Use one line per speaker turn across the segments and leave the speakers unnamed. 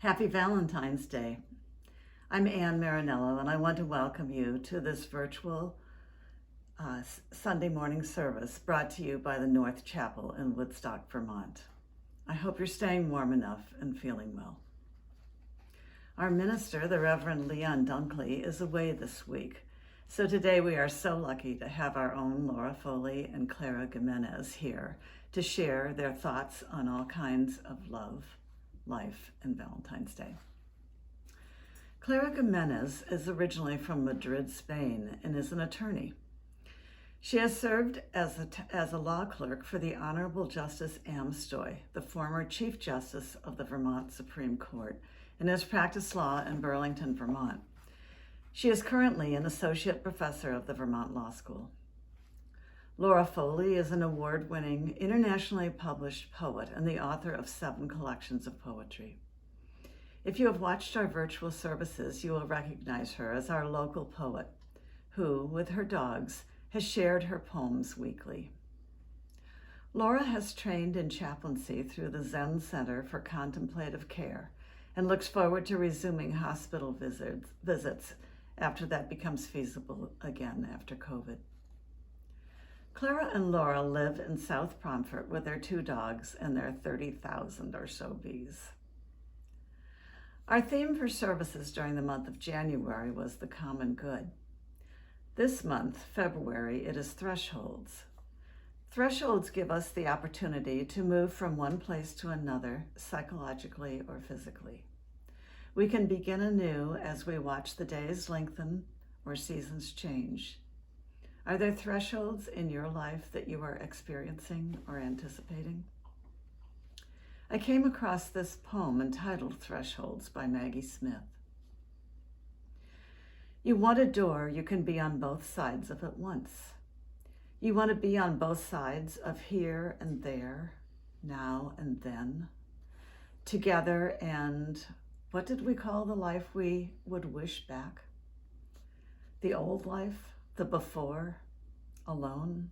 Happy Valentine's Day. I'm Ann Marinello, and I want to welcome you to this virtual Sunday morning service brought to you by the North Chapel in Woodstock, Vermont. I hope you're staying warm enough and feeling well. Our minister, the Reverend Leon Dunkley, is away this week, so today we are so lucky to have our own Laura Foley and Clara Jimenez here to share their thoughts on all kinds of love, life, and Valentine's Day. Clara Jimenez is originally from Madrid, Spain, and is an attorney. She has served as a law clerk for the Honorable Justice Amstoy, the former Chief Justice of the Vermont Supreme Court, and has practiced law in Burlington, Vermont. She is currently an associate professor of the Vermont Law School. Laura Foley is an award-winning, internationally published poet and the author of 7 collections of poetry. If you have watched our virtual services, you will recognize her as our local poet, who, with her dogs, has shared her poems weekly. Laura has trained in chaplaincy through the Zen Center for Contemplative Care and looks forward to resuming hospital visits after that becomes feasible again after COVID. Clara and Laura live in South Pomfret with their 2 dogs and their 30,000 or so bees. Our theme for services during the month of January was the common good. This month, February, it is thresholds. Thresholds give us the opportunity to move from one place to another, psychologically or physically. We can begin anew as we watch the days lengthen or seasons change. Are there thresholds in your life that you are experiencing or anticipating? I came across this poem entitled Thresholds by Maggie Smith. You want a door you can be on both sides of at once. You want to be on both sides of here and there, now and then, together and what did we call the life we would wish back? The old life? The before, alone.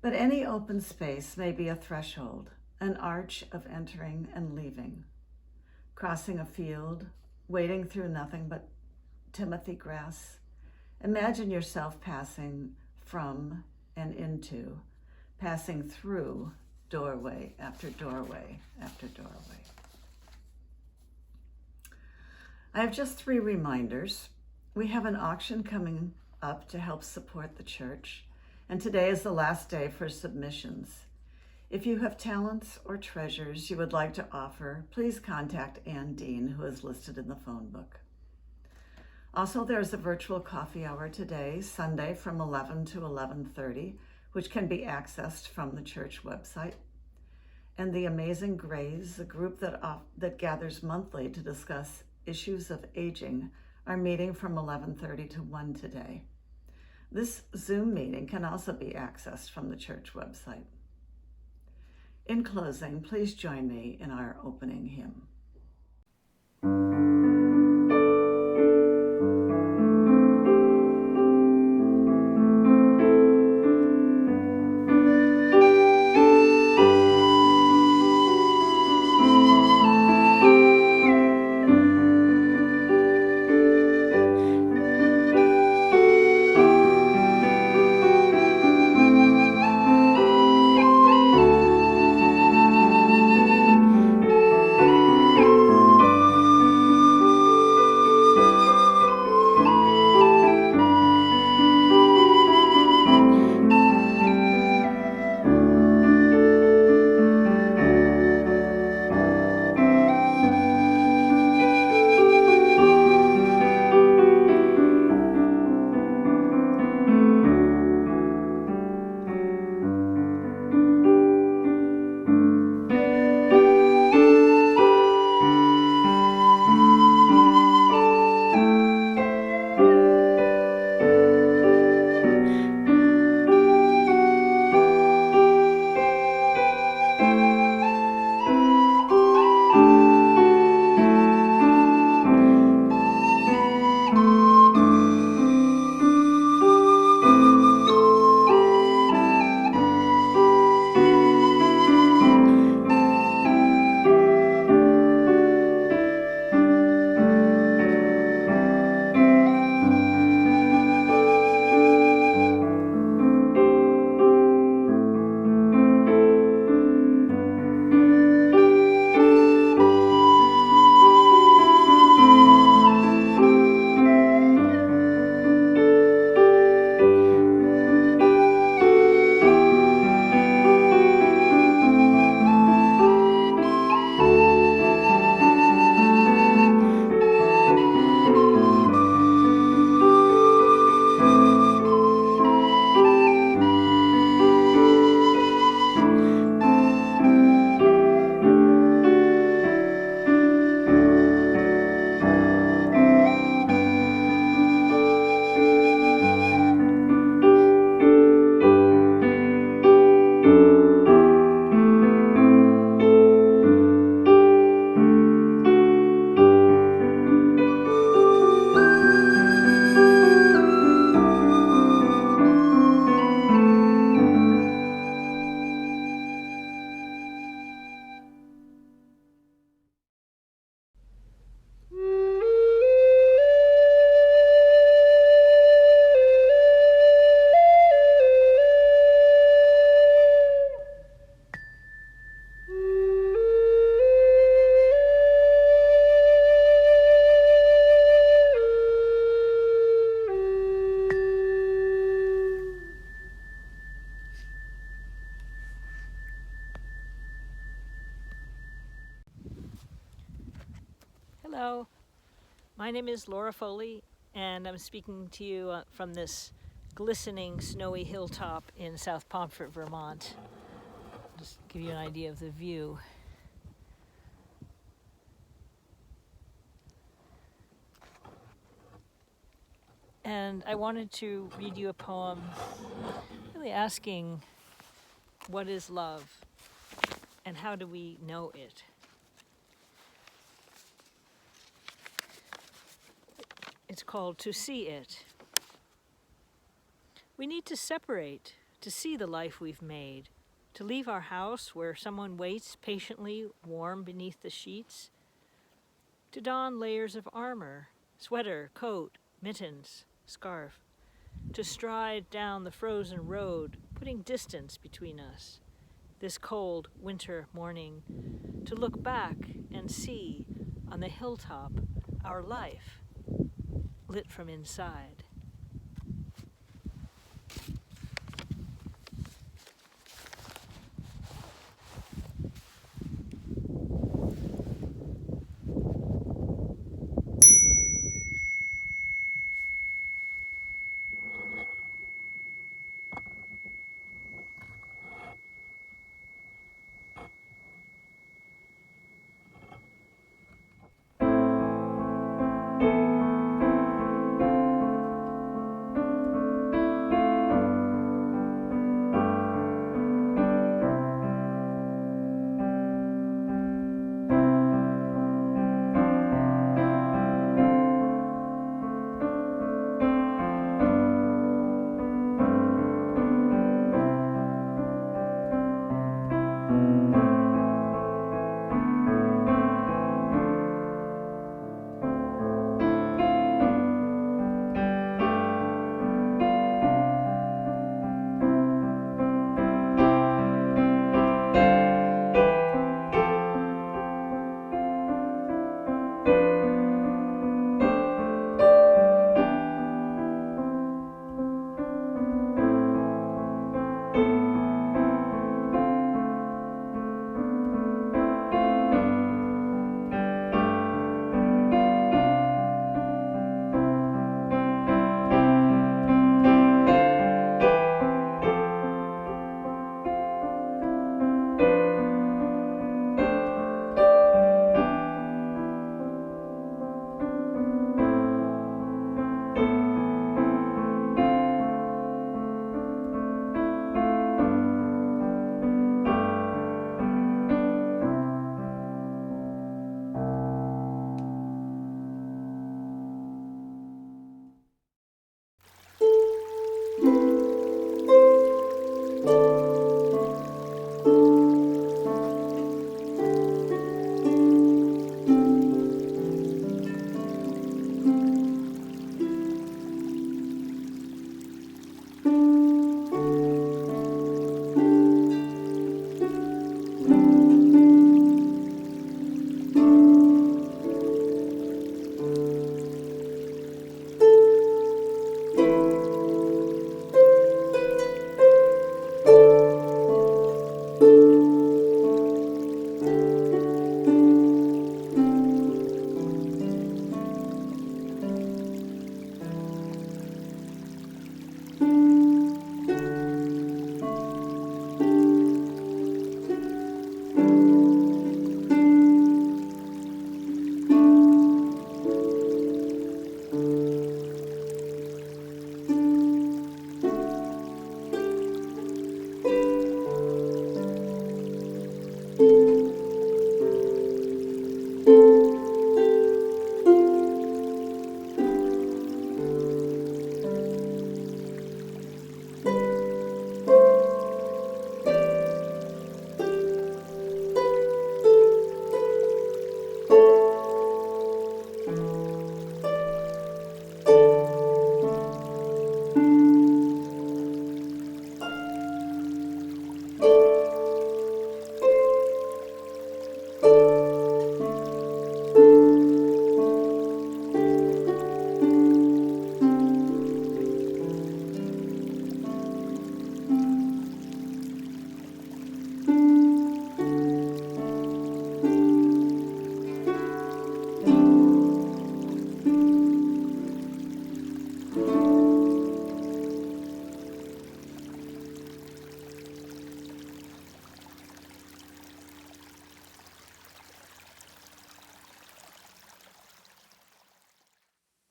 But any open space may be a threshold, an arch of entering and leaving, crossing a field, wading through nothing but timothy grass. Imagine yourself passing from and into, passing through doorway after doorway after doorway. I have just 3 reminders. We have an auction coming up to help support the church, and today is the last day for submissions. If you have talents or treasures you would like to offer, please contact Ann Dean, who is listed in the phone book. Also, there's a virtual coffee hour today, Sunday, from 11 to 11:30, which can be accessed from the church website. And the Amazing Grays, a group that gathers monthly to discuss issues of aging, are meeting from 11:30 to 1 today. This Zoom meeting can also be accessed from the church website. In closing, please join me in our opening hymn.
Hello, my name is Laura Foley, and I'm speaking to you from this glistening snowy hilltop in South Pomfret, Vermont. Just give you an idea of the view. And I wanted to read you a poem really asking, what is love and how do we know it? It's called To See It. We need to separate to see the life we've made, to leave our house where someone waits patiently warm beneath the sheets, to don layers of armor, sweater, coat, mittens, scarf, to stride down the frozen road, putting distance between us, this cold winter morning, to look back and see on the hilltop our life lit from inside.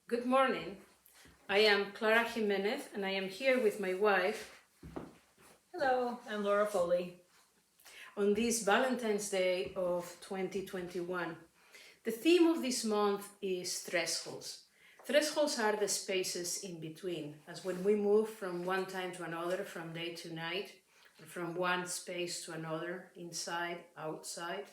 Good morning. I am Clara Jimenez and I am here with my wife
Hello, I'm Laura Foley.
on this Valentine's Day of 2021. The theme of this month is thresholds. Thresholds are the spaces in between, as when we move from one time to another, from day to night, or from one space to another, inside, outside,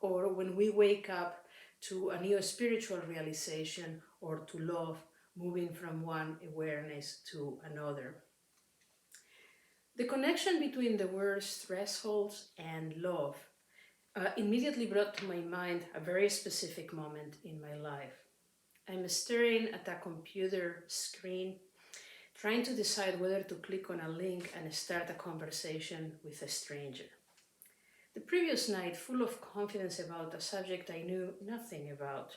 or when we wake up to a new spiritual realization or to love, moving from one awareness to another. The connection between the words thresholds and love immediately brought to my mind a very specific moment in my life. I'm staring at a computer screen, trying to decide whether to click on a link and start a conversation with a stranger. The previous night, full of confidence about a subject I knew nothing about,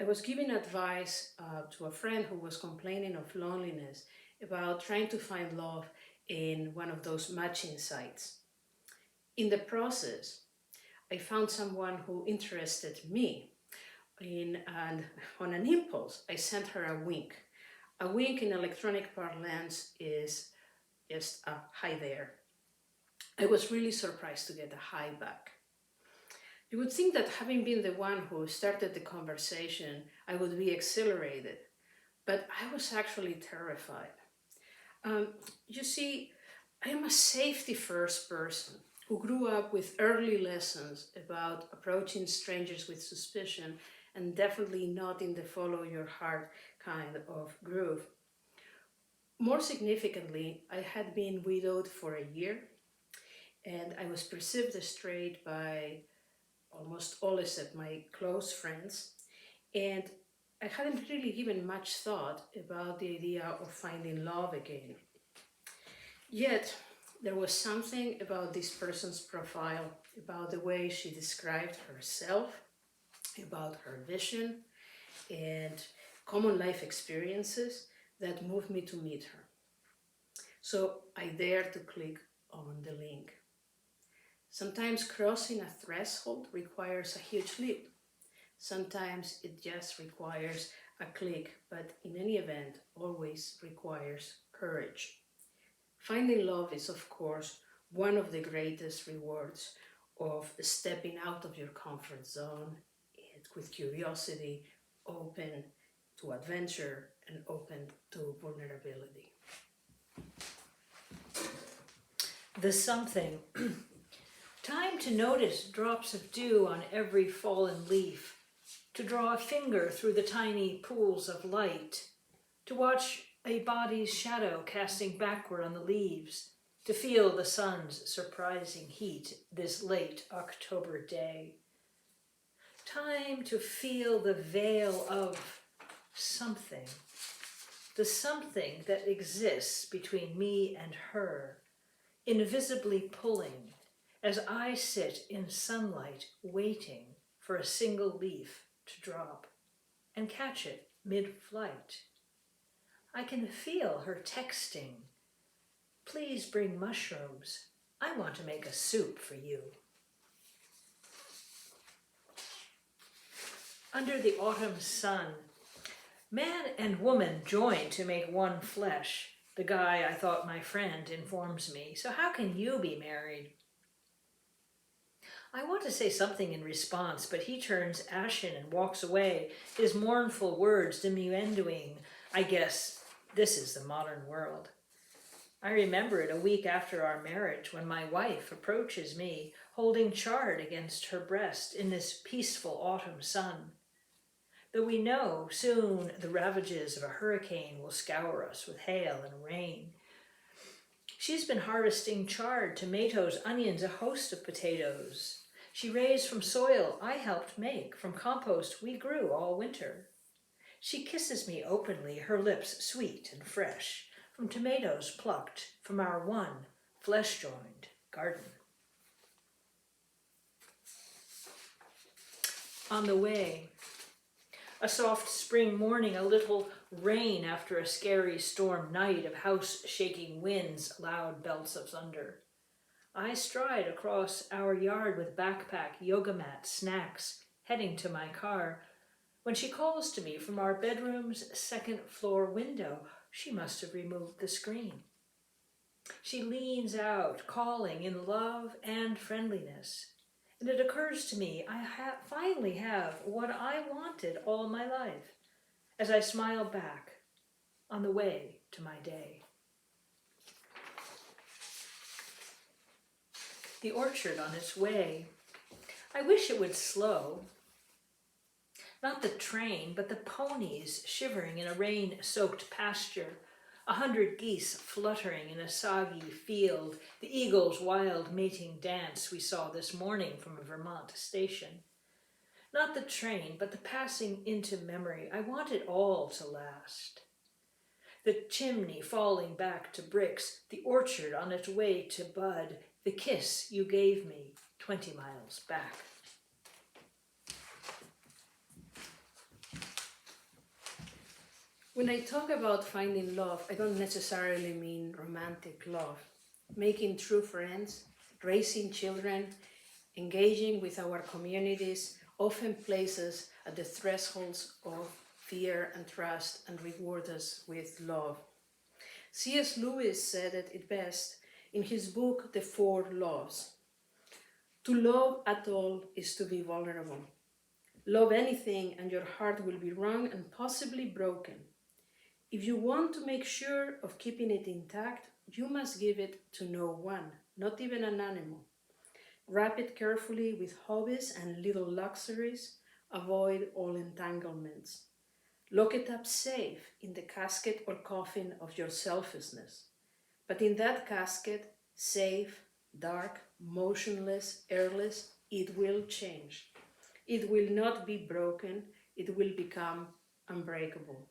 I was giving advice to a friend who was complaining of loneliness about trying to find love in one of those matching sites. In the process, I found someone who interested me and on an impulse, I sent her a wink. A wink in electronic parlance is just a hi there. I was really surprised to get a hi back. You would think that having been the one who started the conversation, I would be exhilarated, but I was actually terrified. You see, I am a safety first person who grew up with early lessons about approaching strangers with suspicion and definitely not in the follow your heart kind of groove. More significantly, I had been widowed for a year and I was perceived as straight by almost all except my close friends, and I hadn't really given much thought about the idea of finding love again. Yet, there was something about this person's profile, about the way she described herself, about her vision and common life experiences that moved me to meet her. So I dared to click on the link. Sometimes crossing a threshold requires a huge leap. Sometimes it just requires a click, but in any event, always requires courage. Finding love is, of course, one of the greatest rewards of stepping out of your comfort zone and with curiosity, open to adventure and open to vulnerability.
The something. Time to notice drops of dew on every fallen leaf, to draw a finger through the tiny pools of light, to watch a body's shadow casting backward on the leaves, to feel the sun's surprising heat this late October day. Time to feel the veil of something, the something that exists between me and her, invisibly pulling, as I sit in sunlight waiting for a single leaf to drop and catch it mid-flight. I can feel her texting, "Please bring mushrooms. I want to make a soup for you." Under the autumn sun, man and woman join to make one flesh. The guy I thought my friend informs me, "So how can you be married?" I want to say something in response, but he turns ashen and walks away, his mournful words diminuendoing, "I guess this is the modern world." I remember it a week after our marriage when my wife approaches me, holding chard against her breast in this peaceful autumn sun. Though we know soon the ravages of a hurricane will scour us with hail and rain. She's been harvesting chard, tomatoes, onions, a host of potatoes. She raised from soil I helped make, from compost we grew all winter. She kisses me openly, her lips sweet and fresh, from tomatoes plucked from our one flesh-joined garden. On the way, a soft spring morning, a little rain after a scary storm night of house-shaking winds, loud belts of thunder. I stride across our yard with backpack, yoga mat, snacks, heading to my car, When she calls to me from our bedroom's second floor window, she must have removed the screen. She leans out, calling in love and friendliness. And it occurs to me I finally have what I wanted all my life, as I smile back on the way to my day. The orchard on its way. I wish it would slow. Not the train, but the ponies shivering in a rain-soaked pasture, 100 geese fluttering in a soggy field, the eagle's wild mating dance we saw this morning from a Vermont station. Not the train, but the passing into memory. I want it all to last. The chimney falling back to bricks, the orchard on its way to bud, the kiss you gave me 20 miles back.
When I talk about finding love, I don't necessarily mean romantic love. Making true friends, raising children, engaging with our communities often places at the thresholds of fear and trust and reward us with love. C.S. Lewis said it best in his book, The Four Loves. To love at all is to be vulnerable. Love anything and your heart will be wrung and possibly broken. If you want to make sure of keeping it intact, you must give it to no one, not even an animal. Wrap it carefully with hobbies and little luxuries. Avoid all entanglements. Lock it up safe in the casket or coffin of your selfishness. But in that casket, safe, dark, motionless, airless, it will change. It will not be broken, it will become unbreakable.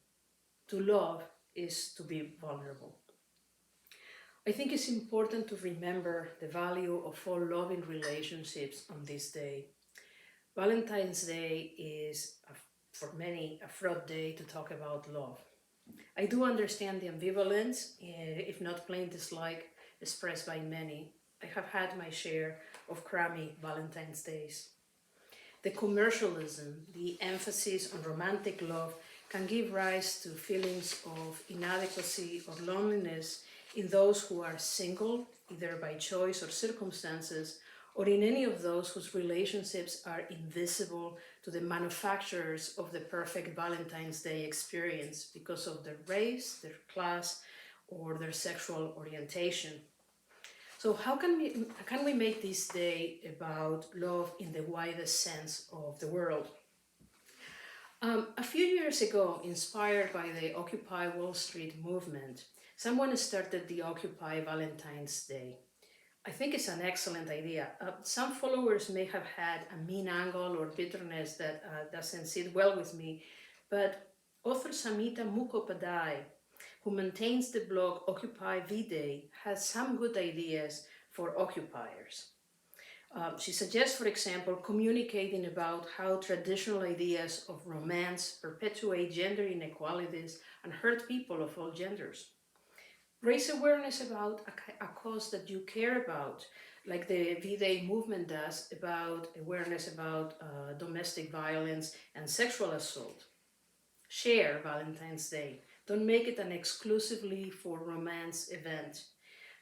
To love is to be vulnerable. I think it's important to remember the value of all loving relationships on this day. Valentine's Day is, for many, a fraught day to talk about love. I do understand the ambivalence, if not plain dislike, expressed by many. I have had my share of crummy Valentine's Days. The commercialism, the emphasis on romantic love can give rise to feelings of inadequacy or loneliness in those who are single, either by choice or circumstances, or in any of those whose relationships are invisible to the manufacturers of the perfect Valentine's Day experience because of their race, their class, or their sexual orientation. So how can we make this day about love in the widest sense of the world? A few years ago, inspired by the Occupy Wall Street movement, someone started the Occupy Valentine's Day. I think it's an excellent idea. Some followers may have had a mean angle or bitterness that doesn't sit well with me, but author Samita Mukhopadhyay, who maintains the blog Occupy V-Day, has some good ideas for occupiers. She suggests, for example, communicating about how traditional ideas of romance perpetuate gender inequalities and hurt people of all genders. Raise awareness about a cause that you care about, like the V-Day movement does, about awareness about domestic violence and sexual assault. Share Valentine's Day. Don't make it an exclusively for romance event.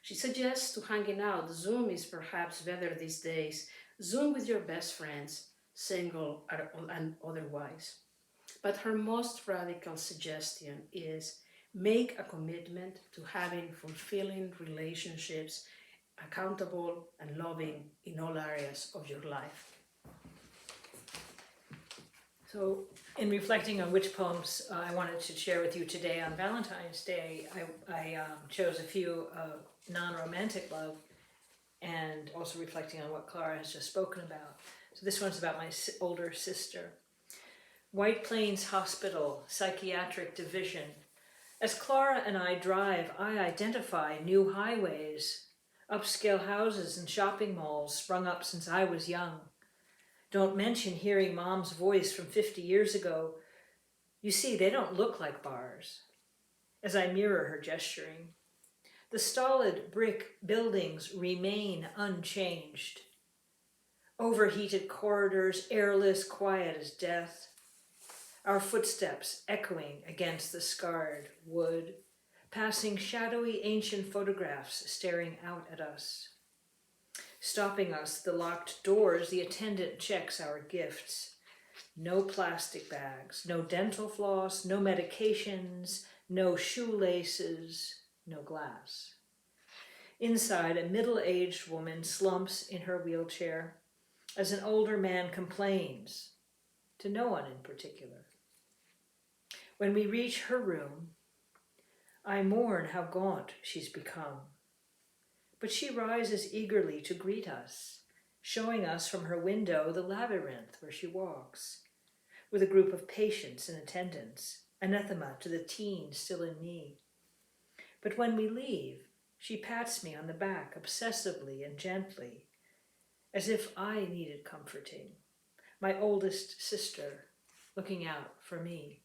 She suggests to hanging out. Zoom is perhaps better these days. Zoom with your best friends, single and otherwise. But her most radical suggestion is make a commitment to having fulfilling relationships, accountable and loving in all areas of your life.
So, in reflecting on which poems I wanted to share with you today on Valentine's Day, I chose a few non-romantic love, and also reflecting on what Clara has just spoken about. So this one's about my older sister. White Plains Hospital, Psychiatric Division. As Clara and I drive, I identify new highways, upscale houses and shopping malls sprung up since I was young. Don't mention hearing Mom's voice from 50 years ago. You see, they don't look like bars. As I mirror her gesturing. The stolid brick buildings remain unchanged. Overheated corridors, airless, quiet as death. our footsteps echoing against the scarred wood, passing shadowy ancient photographs staring out at us. Stopping us at the locked doors, the attendant checks our gifts. No plastic bags, no dental floss, no medications, no shoelaces, no glass. Inside, a middle-aged woman slumps in her wheelchair as an older man complains, to no one in particular. When we reach her room, I mourn how gaunt she's become. But she rises eagerly to greet us, showing us from her window the labyrinth where she walks, with a group of patients in attendance, anathema to the teen still in me. But when we leave, she pats me on the back obsessively and gently, as if I needed comforting, my oldest sister looking out for me.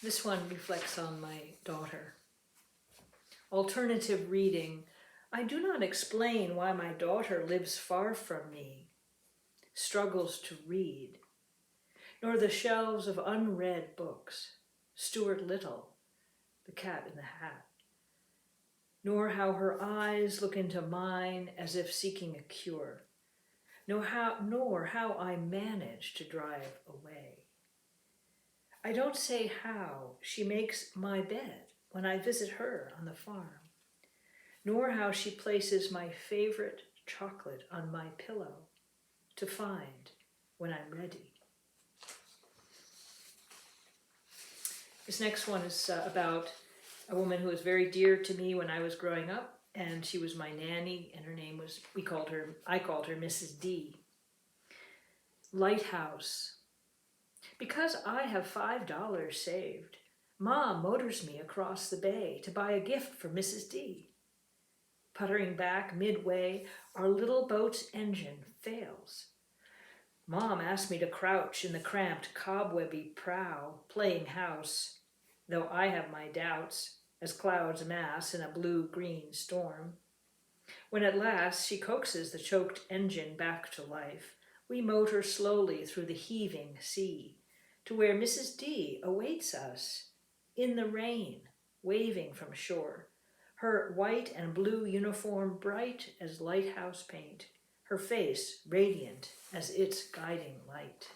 This one reflects on my daughter. Alternative reading. I do not explain why my daughter lives far from me, struggles to read, nor the shelves of unread books, Stuart Little, The Cat in the Hat, nor how her eyes look into mine as if seeking a cure, nor how I manage to drive away. I don't say how she makes my bed when I visit her on the farm, nor how she places my favorite chocolate on my pillow to find when I'm ready. This next one is about a woman who was very dear to me when I was growing up, and she was my nanny, and her name was, I called her Mrs. D. Lighthouse. Because I have $5 saved, Mom motors me across the bay to buy a gift for Mrs. D. Puttering back midway, our little boat's engine fails. Mom asked me to crouch in the cramped, cobwebby prow, playing house, though I have my doubts, as clouds mass in a blue-green storm. When at last she coaxes the choked engine back to life, we motor slowly through the heaving sea to where Mrs. D awaits us, in the rain, waving from shore, her white and blue uniform bright as lighthouse paint, her face radiant as its guiding light.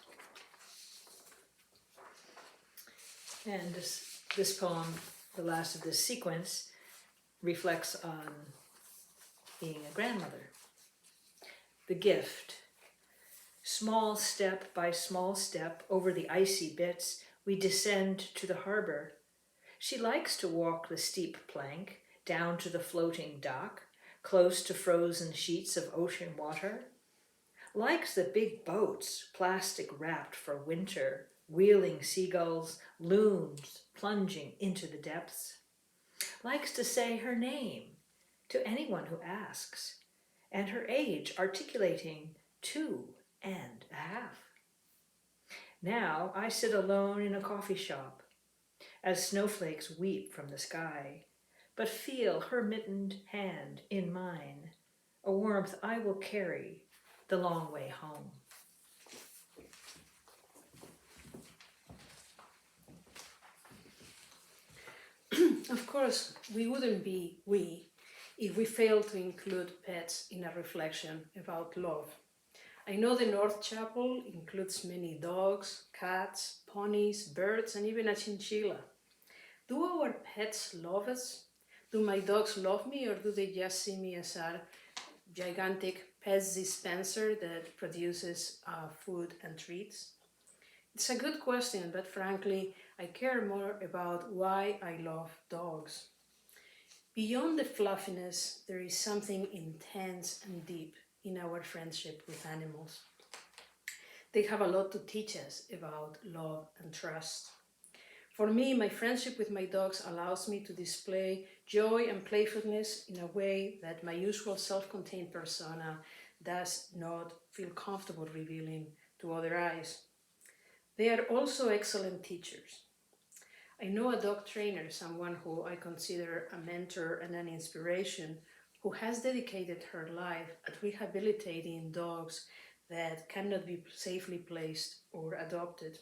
And this poem, the last of this sequence, reflects on being a grandmother. The gift. Small step by small step over the icy bits, we descend to the harbor. She likes to walk the steep plank down to the floating dock, close to frozen sheets of ocean water. Likes the big boats, plastic wrapped for winter, wheeling seagulls, loons plunging into the depths. Likes to say her name to anyone who asks, and her age articulating 2.5. Now I sit alone in a coffee shop as snowflakes weep from the sky, but feel her mittened hand in mine, a warmth I will carry the long way home.
Of course, we wouldn't be we if we failed to include pets in a reflection about love. I know the North Chapel includes many dogs, cats, ponies, birds, and even a chinchilla. Do our pets love us? Do my dogs love me, or do they just see me as a gigantic pets dispenser that produces food and treats? It's a good question, but frankly, I care more about why I love dogs. Beyond the fluffiness, there is something intense and deep in our friendship with animals. They have a lot to teach us about love and trust. For me, my friendship with my dogs allows me to display joy and playfulness in a way that my usual self-contained persona does not feel comfortable revealing to other eyes. They are also excellent teachers. I know a dog trainer, someone who I consider a mentor and an inspiration, who has dedicated her life at rehabilitating dogs that cannot be safely placed or adopted.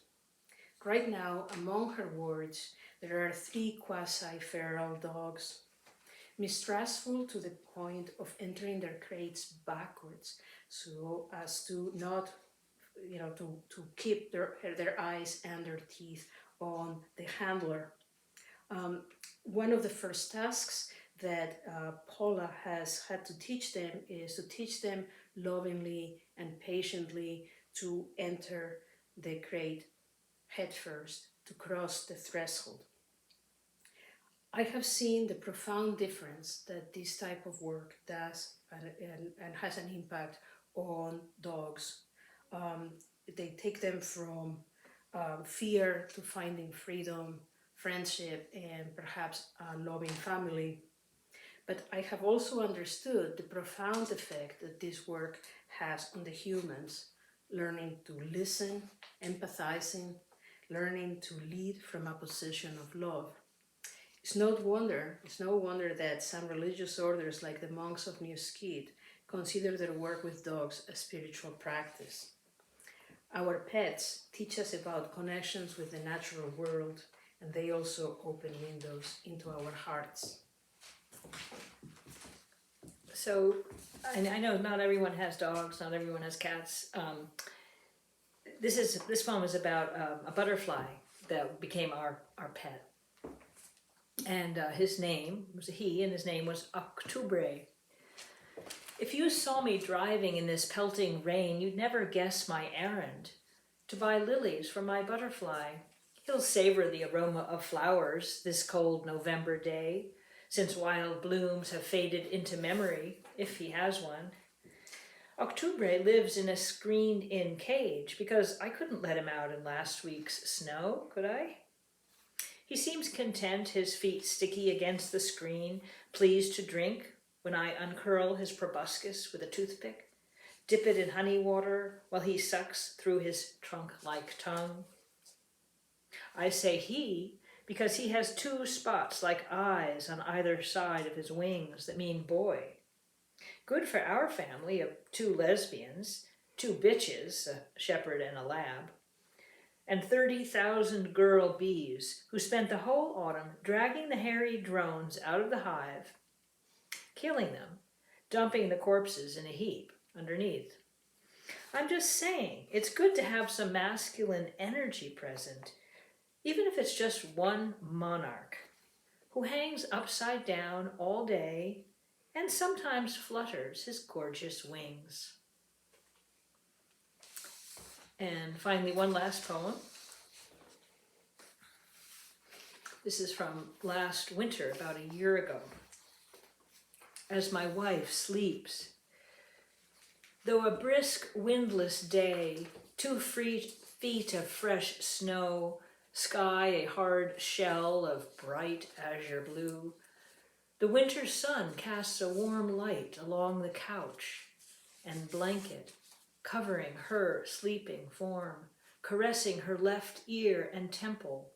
Right now, among her wards, there are 3 quasi-feral dogs, mistrustful to the point of entering their crates backwards, so as to not, to keep their eyes and their teeth on the handler. One of the first tasks that Paula has had to teach them is to teach them lovingly and patiently to enter the crate headfirst, to cross the threshold. I have seen the profound difference that this type of work does and has an impact on dogs. They take them from fear to finding freedom, friendship, and perhaps a loving family. But I have also understood the profound effect that this work has on the humans, learning to listen, empathizing, learning to lead from a position of love. It's no wonder that some religious orders like the monks of New Skid consider their work with dogs a spiritual practice. Our pets teach us about connections with the natural world, and they also open windows into our hearts.
So, I know not everyone has dogs, not everyone has cats. This poem is about a butterfly that became our pet. And his name was a he, and his name was Octubre. If you saw me driving in this pelting rain, you'd never guess my errand. To buy lilies for my butterfly. He'll savor the aroma of flowers this cold November day, since wild blooms have faded into memory, if he has one. Octubre lives in a screened-in cage, because I couldn't let him out in last week's snow, could I? He seems content, his feet sticky against the screen, pleased to drink when I uncurl his proboscis with a toothpick, dip it in honey water while he sucks through his trunk-like tongue. I say he because he has 2 spots like eyes on either side of his wings that mean boy. Good for our family of 2 lesbians, 2 bitches, a shepherd and a lab, and 30,000 girl bees who spent the whole autumn dragging the hairy drones out of the hive, killing them, dumping the corpses in a heap underneath. I'm just saying, it's good to have some masculine energy present, even if it's just one monarch who hangs upside down all day and sometimes flutters his gorgeous wings. And finally, one last poem. This is from last winter, about a year ago. As my wife sleeps, though a brisk windless day, 2 feet of fresh snow, sky a hard shell of bright azure blue, the winter sun casts a warm light along the couch and blanket, covering her sleeping form, caressing her left ear and temple,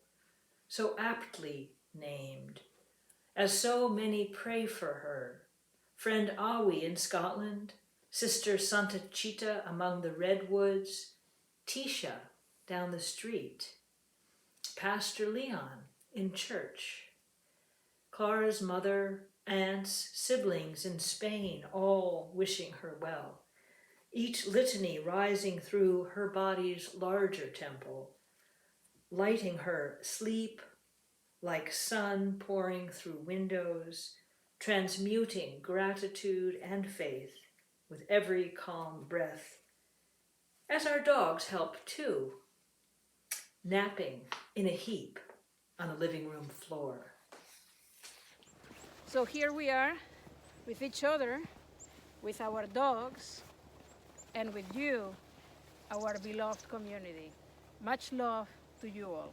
so aptly named, as so many pray for her. Friend Awi in Scotland, Sister Santa Chita among the redwoods, Tisha down the street, Pastor Leon in church, Clara's mother, aunts, siblings in Spain, all wishing her well, each litany rising through her body's larger temple, lighting her sleep like sun pouring through windows, transmuting gratitude and faith with every calm breath, as our dogs help too, napping in a heap on the living room floor.
So here we are with each other, with our dogs, and with you, our beloved community. Much love to you all.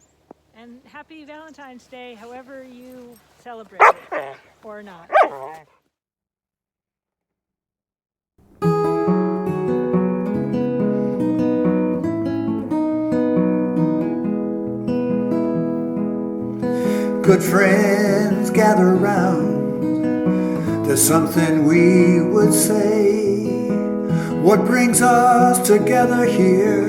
And happy Valentine's Day, however you celebrate it, or not.
Good friends gather round, there's something we would say. What brings us together here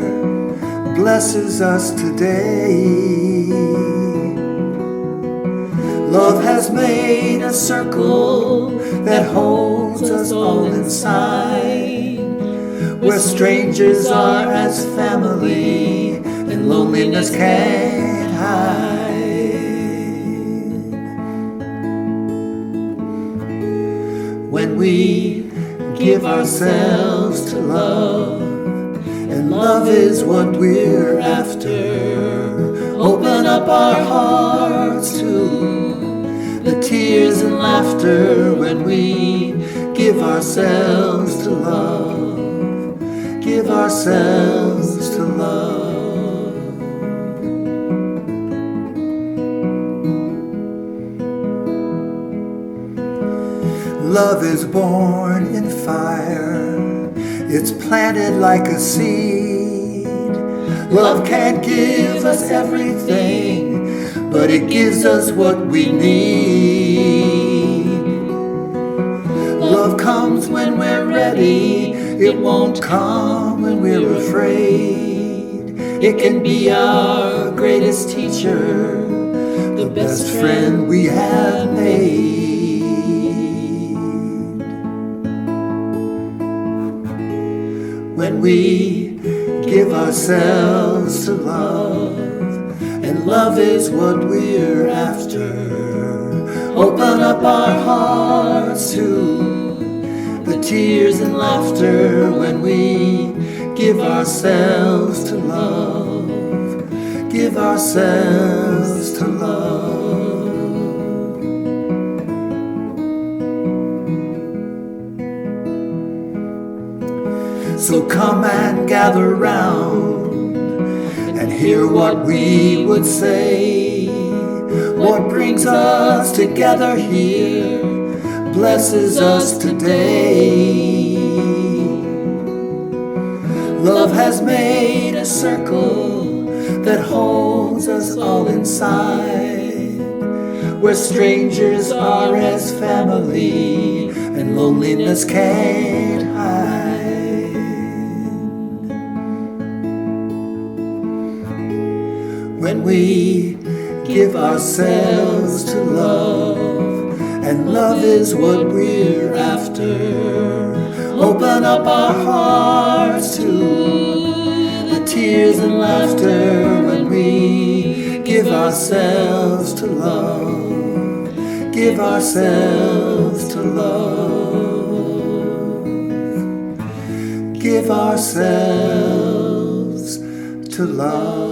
blesses us today. Love has made a circle that holds us all inside, where strangers are as family and loneliness can't hide. When we give ourselves to love, and love is what we're after, open up our hearts to the tears and laughter. When we give ourselves to love, give ourselves to love. Love is born in fire, it's planted like a seed. Love can't give us everything, but it gives us what we need. Love comes when we're ready, it won't come when we're afraid. It can be our greatest teacher, the best friend we have made. When we give ourselves to love, and love is what we're after, open up our hearts to the tears and laughter. When we give ourselves to love, give ourselves to love. So come and gather round and hear what we would say. What brings us together here blesses us today. Love has made a circle that holds us all inside, where strangers are as family and loneliness can't hide. When we give ourselves to love, and love is what we're after, open up our hearts to the tears and laughter. When we give ourselves to love, give ourselves to love, give ourselves to love.